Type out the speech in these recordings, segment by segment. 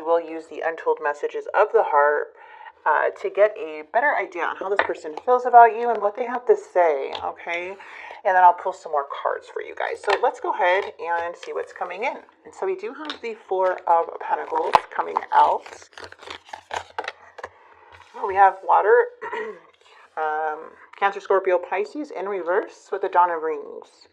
will use the untold messages of the heart to get a better idea on how this person feels about you and what they have to say, okay? And then I'll pull some more cards for you guys. So let's go ahead and see what's coming in. And so we do have the Four of Pentacles coming out. Oh, we have water, Cancer, Scorpio, Pisces in reverse with the Dawn of Rings.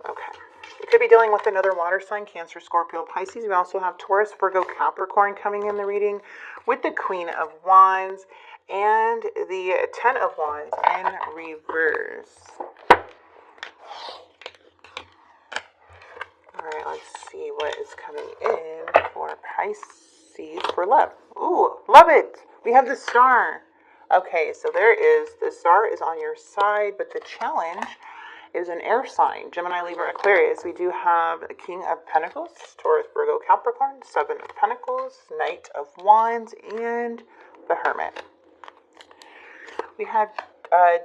Okay. You could be dealing with another water sign, Cancer, Scorpio, Pisces. We also have Taurus, Virgo, Capricorn coming in the reading with the Queen of Wands and the Ten of Wands in reverse. All right, let's see what is coming in for Pisces for love. Ooh, love it. We have the Star. Okay, so there is, the Star is on your side, but the challenge is an air sign, Gemini, Libra, Aquarius. We do have the King of Pentacles, Taurus, Virgo, Capricorn, Seven of Pentacles, Knight of Wands, and the Hermit. We have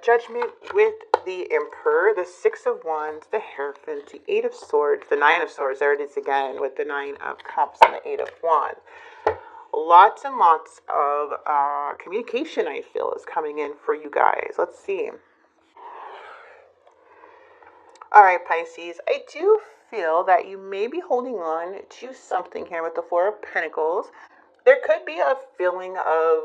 Judgment with the Emperor, the Six of Wands, the Hierophant, the Eight of Swords, the Nine of Swords, there it is again, with the Nine of Cups and the Eight of Wands. Lots and lots of communication, I feel, is coming in for you guys. Let's see. All right, Pisces, I do feel that you may be holding on to something here with the Four of Pentacles. There could be a feeling of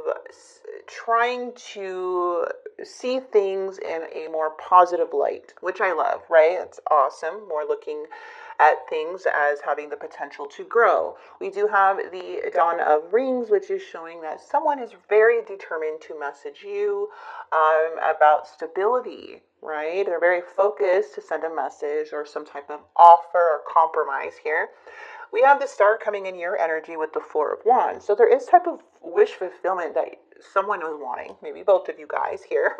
trying to see things in a more positive light, which I love, right? It's awesome. More looking at things as having the potential to grow. We do have the Dawn of Rings, which is showing that someone is very determined to message you about stability, right? They're very focused to send a message or some type of offer or compromise here. We have the Star coming in your energy with the Four of Wands. So there is type of wish fulfillment that someone was wanting, maybe both of you guys here.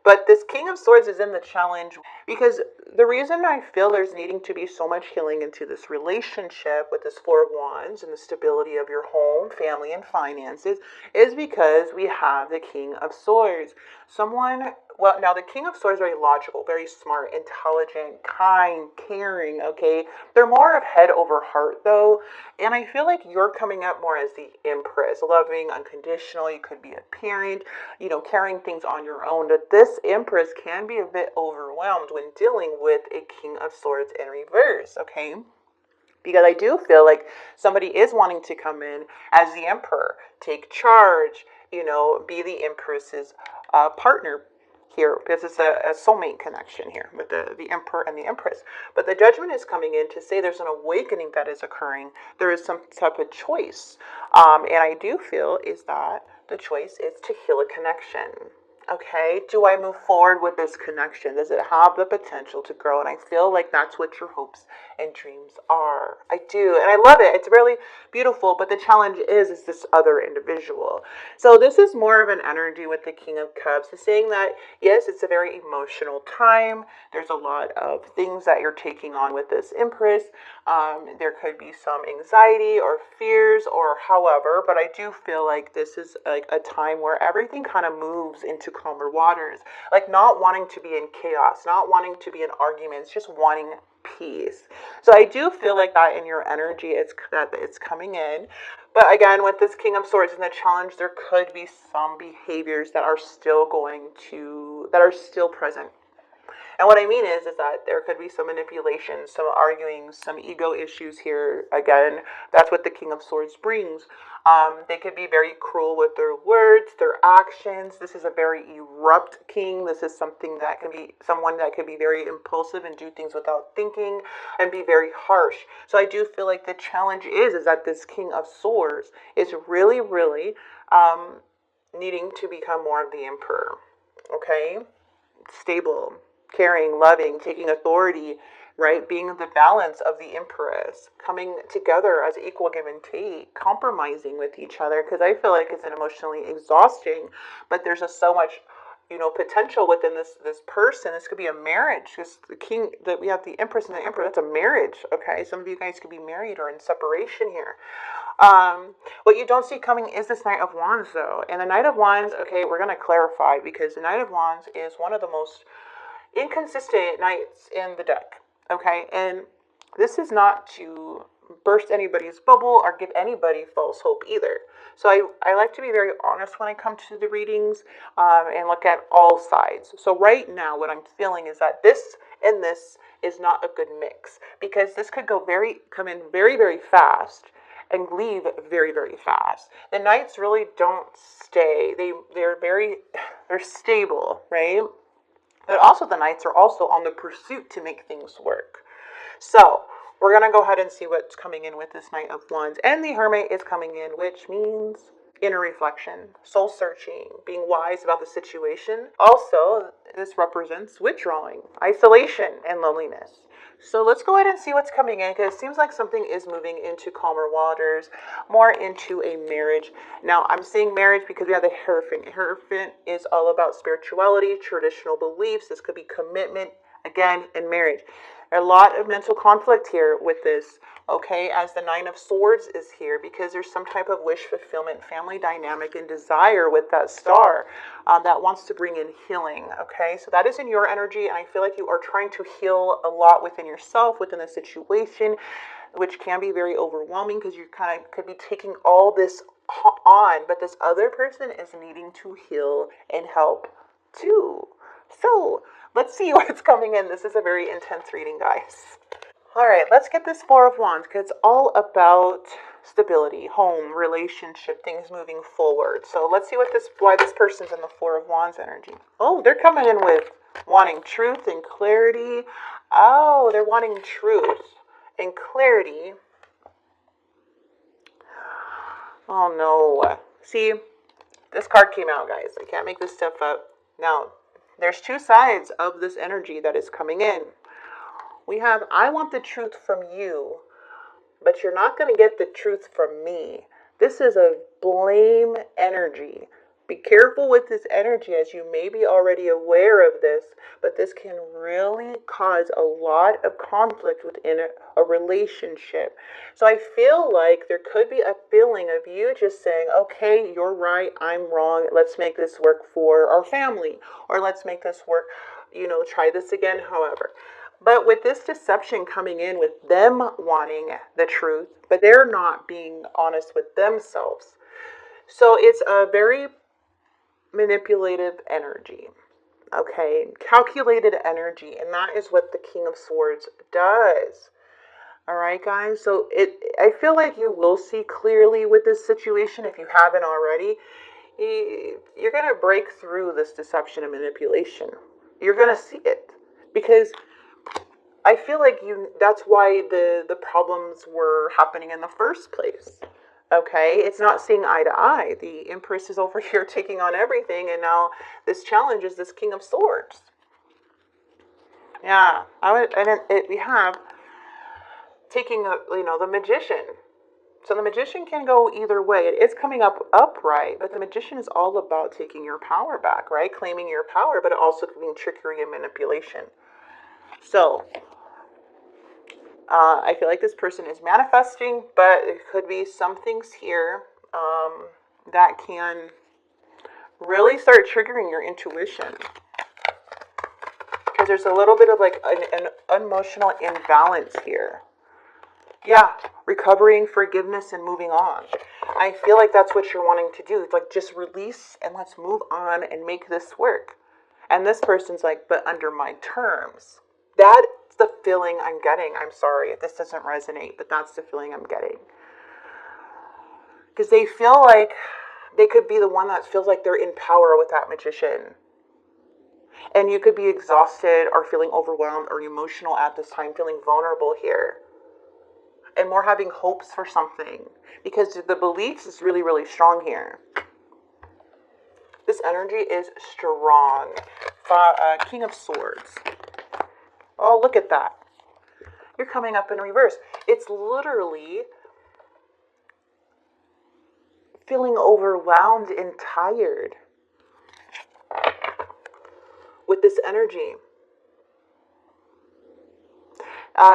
But this King of Swords is in the challenge because the reason I feel there's needing to be so much healing into this relationship with this Four of Wands and the stability of your home, family, and finances is because we have the King of Swords. Someone, well, now the King of Swords is very logical, very smart, intelligent, kind, caring, okay? They're more of head over heart, though. And I feel like you're coming up more as the Empress, loving, unconditional. You could be a parent, you know, carrying things on your own. But this Empress can be a bit overwhelmed when dealing with a King of Swords in reverse, okay? Because I do feel like somebody is wanting to come in as the Emperor, take charge, you know, be the Empress's partner here, because it's a soulmate connection here with the Emperor and the Empress. But the Judgment is coming in to say there's an awakening that is occurring. There is some type of choice. And I do feel is that the choice is to heal a connection. Okay, do I move forward with this connection? Does it have the potential to grow? And I feel like that's what your hopes and dreams are. I do, and I love it. It's really beautiful, but the challenge is this other individual. So this is more of an energy with the King of Cups. It's saying that, yes, it's a very emotional time. There's a lot of things that you're taking on with this Empress. There could be some anxiety or fears or however, but I do feel like this is like a time where everything kind of moves into calmer waters, like not wanting to be in chaos, not wanting to be in arguments, just wanting peace. So I do feel like that in your energy, it's coming in. But again, with this King of Swords and the challenge, there could be some behaviors that are still present. And what I mean is that there could be some manipulation, some arguing, some ego issues here. Again, that's what the King of Swords brings. They could be very cruel with their words, their actions. This is a very erupt king. This is something that can be someone that could be very impulsive and do things without thinking and be very harsh. So I do feel like the challenge is that this King of Swords is really, really needing to become more of the Emperor. Okay? Stable, caring, loving, taking authority, right? Being the balance of the Empress, coming together as equal give and take, compromising with each other, because I feel like it's an emotionally exhausting, but there's just so much, you know, potential within this person. This could be a marriage, because the king, that we have the Empress and the Emperor, that's a marriage, okay? Some of you guys could be married or in separation here. What you don't see coming is this Knight of Wands, though. And the Knight of Wands, okay, we're going to clarify, because the Knight of Wands is one of the most inconsistent knights in the deck, okay? And this is not to burst anybody's bubble or give anybody false hope either. So I like to be very honest when I come to the readings, and look at all sides. So right now what I'm feeling is that this and this is not a good mix, because this could come in very, very fast and leave very, very fast. The Knights really don't stay. They're stable, right? But also the Knights are also on the pursuit to make things work. So we're going to go ahead and see what's coming in with this Knight of Wands. And the Hermit is coming in, which means inner reflection, soul searching, being wise about the situation. Also, this represents withdrawing, isolation, and loneliness. So let's go ahead and see what's coming in, because it seems like something is moving into calmer waters, more into a marriage. Now, I'm saying marriage because we have the Hierophant. Hierophant is all about spirituality, traditional beliefs. This could be commitment, again, and marriage. A lot of mental conflict here with this, okay, as the Nine of Swords is here, because there's some type of wish fulfillment, family dynamic, and desire with that star that wants to bring in healing, okay? So that is in your energy, and I feel like you are trying to heal a lot within yourself, within the situation, which can be very overwhelming because you kind of could be taking all this on, but this other person is needing to heal and help too. So let's see what's coming in. This is a very intense reading, guys. All right, let's get this Four of Wands, because it's all about stability, home, relationship, things moving forward. So let's see why this person's in the Four of Wands energy. Oh, they're coming in with wanting truth and clarity. Oh, they're wanting truth and clarity. Oh no. See, this card came out, guys. I can't make this stuff up. Now, there's two sides of this energy that is coming in. We have, I want the truth from you, but you're not going to get the truth from me. This is a blame energy. Be careful with this energy, as you may be already aware of this, but this can really cause a lot of conflict within a relationship. So I feel like there could be a feeling of you just saying, okay, you're right, I'm wrong, let's make this work for our family, or let's make this work, try this again, however. But with this deception coming in with them wanting the truth, but they're not being honest with themselves. So it's a very manipulative energy, okay? Calculated energy, and that is what the King of Swords does. All right, guys? So I feel like you will see clearly with this situation if you haven't already. You're going to break through this deception and manipulation. You're going to see it, because I feel like that's why the problems were happening in the first place. Okay, it's not seeing eye to eye. The Empress is over here taking on everything, and now this challenge is this King of Swords. Yeah, we have taking the Magician. So the Magician can go either way. It is coming up upright, but the Magician is all about taking your power back, right? Claiming your power, but it also can mean trickery and manipulation. So I feel like this person is manifesting, but it could be some things here that can really start triggering your intuition. Because there's a little bit of like an emotional imbalance here. Yeah, recovering, forgiveness, and moving on. I feel like that's what you're wanting to do. It's like, just release and let's move on and make this work. And this person's like, but under my terms. That's the feeling I'm getting. I'm sorry if this doesn't resonate, but that's the feeling I'm getting. Because they feel like they could be the one that feels like they're in power with that Magician. And you could be exhausted or feeling overwhelmed or emotional at this time, feeling vulnerable here. And more having hopes for something. Because the beliefs is really, really strong here. This energy is strong. King of Swords. Oh, look at that. You're coming up in reverse. It's literally feeling overwhelmed and tired with this energy.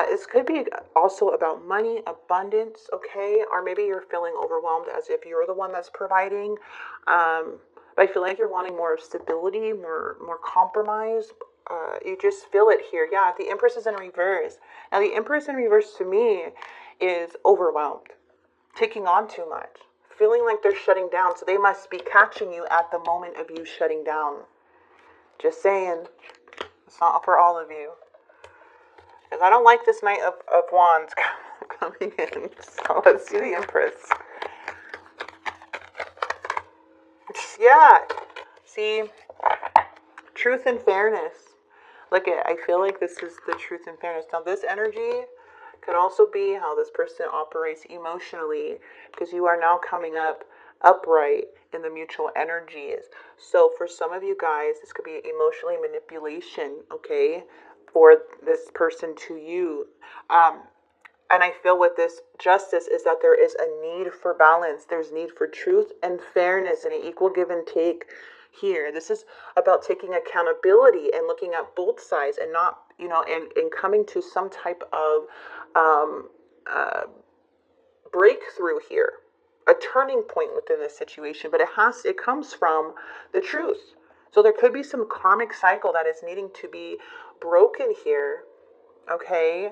This could be also about money, abundance, okay? Or maybe you're feeling overwhelmed as if you're the one that's providing. But I feel like you're wanting more stability, more compromise. You just feel it here. Yeah, the Empress is in reverse. Now, the Empress in reverse to me is overwhelmed, taking on too much, feeling like they're shutting down. So they must be catching you at the moment of you shutting down. Just saying, it's not for all of you. Because I don't like this Knight of Wands coming in. So let's do the Empress. Yeah. See, truth and fairness. Look at, I feel like this is the truth and fairness. Now this energy could also be how this person operates emotionally, because you are now coming up upright in the mutual energies. So for some of you guys, this could be emotionally manipulation, okay, for this person to you. And I feel with this justice is that there is a need for balance. There's need for truth and fairness and an equal give and take here. This is about taking accountability and looking at both sides and not, and coming to some type of um, breakthrough here, a turning point within this situation. But it comes from the truth. So there could be some karmic cycle that is needing to be broken here, okay?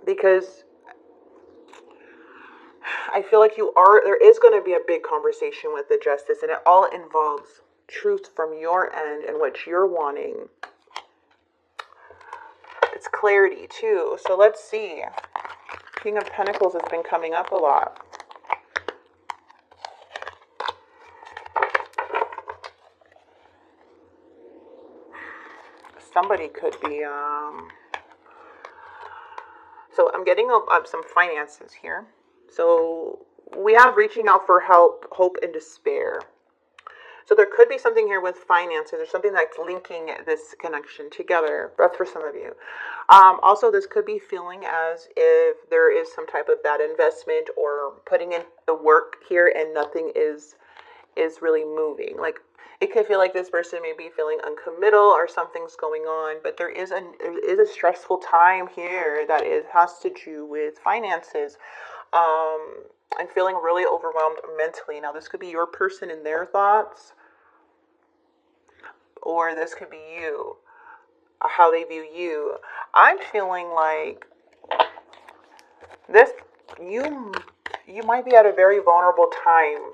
Because I feel like there is going to be a big conversation with the justice, and it all involves truth from your end and what you're wanting. It's clarity too. So let's see. King of Pentacles has been coming up a lot. Somebody could be, so I'm getting some finances here. So we have reaching out for help, hope, and despair. So there could be something here with finances. There's something that's linking this connection together. That's for some of you. Also, this could be feeling as if there is some type of bad investment or putting in the work here and nothing is really moving. Like, it could feel like this person may be feeling uncommittal or something's going on, but there is a stressful time here that has to do with finances. I'm feeling really overwhelmed mentally. Now, this could be your person and their thoughts, or this could be you, how they view you. I'm feeling like this, you might be at a very vulnerable time.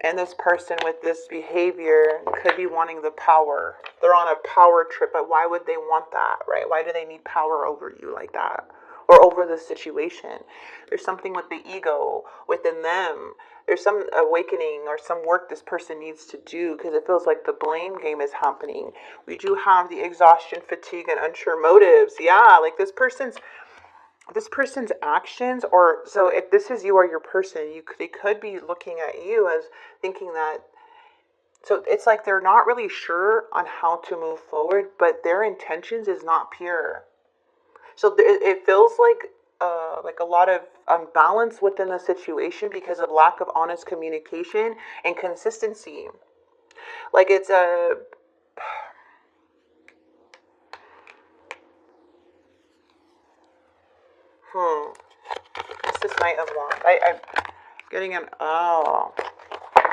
And this person with this behavior could be wanting the power. They're on a power trip, but why would they want that, right? Why do they need power over you like that? Or over the situation? There's something with the ego within them. There's some awakening or some work this person needs to do, because it feels like the blame game is happening. We do have the exhaustion, fatigue, and unsure motives. Yeah, like this person's actions, or so if this is you or your person, they could be looking at you as thinking that, so it's like they're not really sure on how to move forward, but their intentions is not pure. So it feels like a lot of unbalance within the situation because of lack of honest communication and consistency. Like it's a What's this Knight of Wands? I'm getting an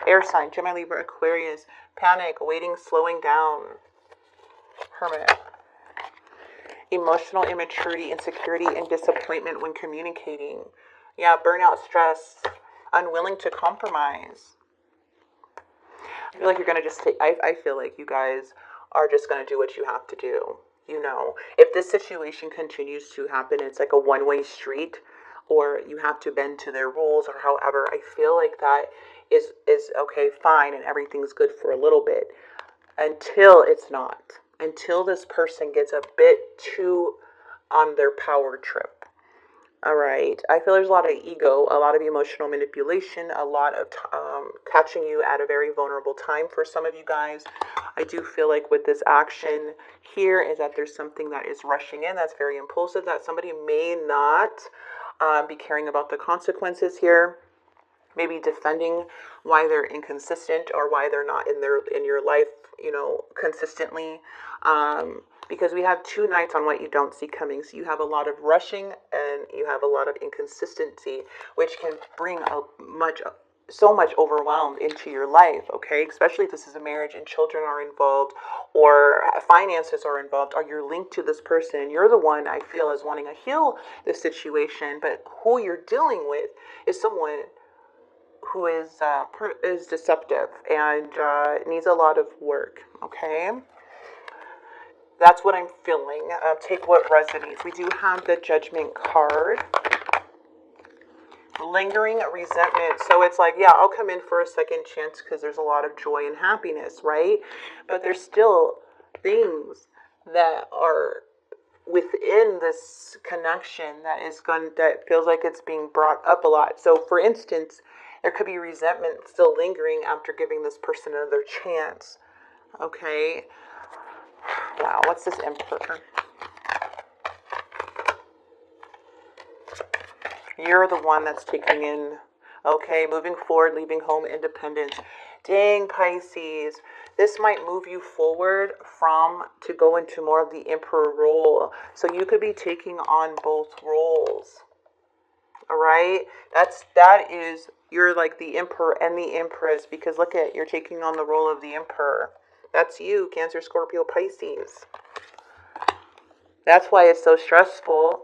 air sign, Gemini, Libra, Aquarius, panic, waiting, slowing down, Hermit. Emotional immaturity, insecurity, and disappointment when communicating. Yeah, burnout, stress, unwilling to compromise. I feel like you're going to just I feel like you guys are just going to do what you have to do. If this situation continues to happen, it's like a one-way street, or you have to bend to their rules, or however, I feel like that is okay, fine, and everything's good for a little bit, until it's not. Until this person gets a bit too on their power trip. All right. I feel there's a lot of ego, a lot of emotional manipulation, a lot of catching you at a very vulnerable time for some of you guys. I do feel like with this action here is that there's something that is rushing in that's very impulsive, that somebody may not be caring about the consequences here. Maybe defending why they're inconsistent or why they're not in your life, consistently. Because we have two Knights on what you don't see coming. So you have a lot of rushing and you have a lot of inconsistency, which can bring so much overwhelmed into your life, okay? Especially if this is a marriage and children are involved or finances are involved, or you're linked to this person and you're the one I feel is wanting to heal the situation, but who you're dealing with is someone who is deceptive and needs a lot of work, okay? That's what I'm feeling. Take what resonates. We do have the Judgment card. Lingering resentment. So it's like, yeah, I'll come in for a second chance because there's a lot of joy and happiness, right? But there's still things that are within this connection that feels like it's being brought up a lot. So for instance, there could be resentment still lingering after giving this person another chance. Okay. Wow, what's this Emperor? You're the one that's taking in, okay, moving forward, leaving home, independence. Dang, Pisces. This might move you forward to go into more of the Emperor role. So you could be taking on both roles. All right? You're like the Emperor and the Empress, because look at, you're taking on the role of the Emperor. That's you, Cancer, Scorpio, Pisces. That's why it's so stressful.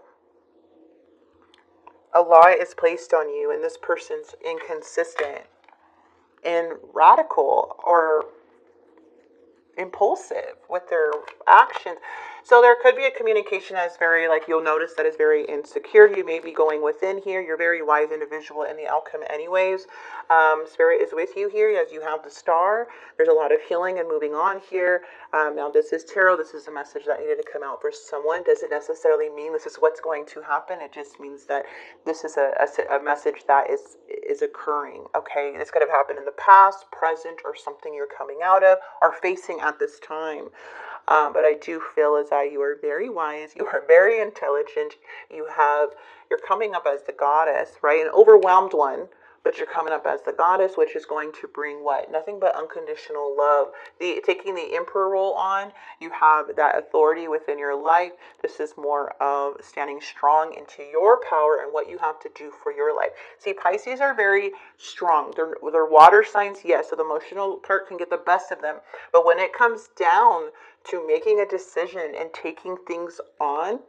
A lot is placed on you, and this person's inconsistent and radical or impulsive with their actions. So there could be a communication that's very, like, you'll notice that is very insecure. You may be going within here. You're a very wise individual in the outcome anyways. Spirit is with you here as you have the Star. There's a lot of healing and moving on here. Now this is tarot. This is a message that needed to come out for someone. Doesn't necessarily mean this is what's going to happen. It just means that this is a message that is occurring. Okay, this could have happened in the past, present, or something you're coming out of or facing at this time. But I do feel as that you are very wise, you are very intelligent, you're coming up as the goddess, right? An overwhelmed one, but you're coming up as the goddess, which is going to bring what? Nothing but unconditional love. Taking the Emperor role on, you have that authority within your life. This is more of standing strong into your power and what you have to do for your life. See, Pisces are very strong. They're water signs, yes, so the emotional part can get the best of them. But when it comes down to making a decision and taking things on,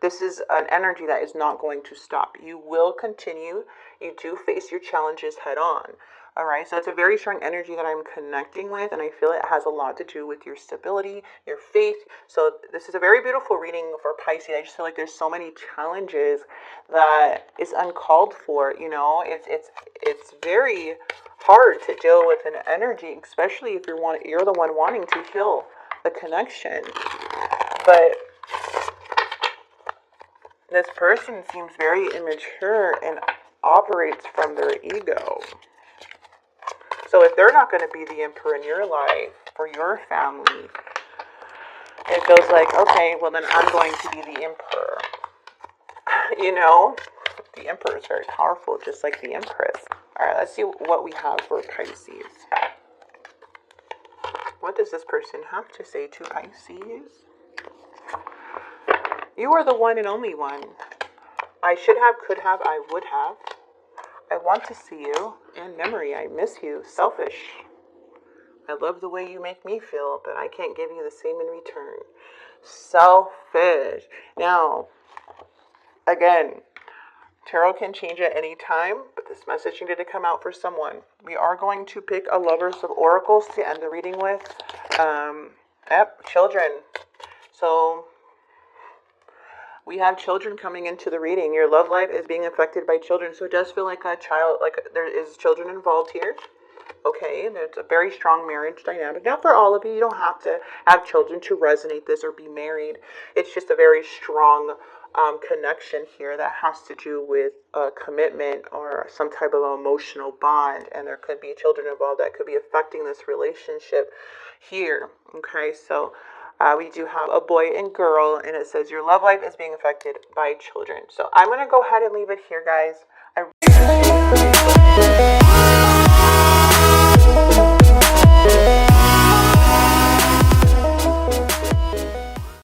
this is an energy that is not going to stop. You will continue. You do face your challenges head on. All right, so it's a very strong energy that I'm connecting with, and I feel it has a lot to do with your stability, your faith. So this is a very beautiful reading for Pisces. I just feel like there's so many challenges that is uncalled for. You know, it's very hard to deal with an energy, especially if you're the one wanting to heal the connection. But this person seems very immature and operates from their ego. So if they're not going to be the Emperor in your life, for your family, it feels like, okay, well then I'm going to be the Emperor. You know, the Emperor is very powerful, just like the Empress. All right, let's see what we have for Pisces. What does this person have to say to Pisces? You are the one and only one. I should have, could have, I would have. I want to see you. In memory, I miss you. Selfish. I love the way you make me feel, but I can't give you the same in return. Selfish. Now, again, tarot can change at any time, but this message needed to come out for someone. We are going to pick a Lovers of Oracles to end the reading with. Children. So we have children coming into the reading. Your love life is being affected by children. So it does feel like a child, like there is children involved here. Okay, and it's a very strong marriage dynamic. Now for all of you, you don't have to have children to resonate this or be married. It's just a very strong connection here that has to do with commitment or some type of emotional bond. And there could be children involved that could be affecting this relationship here. Okay, so we do have a boy and girl, and it says your love life is being affected by children. So I'm going to go ahead and leave it here, guys. I really appreciate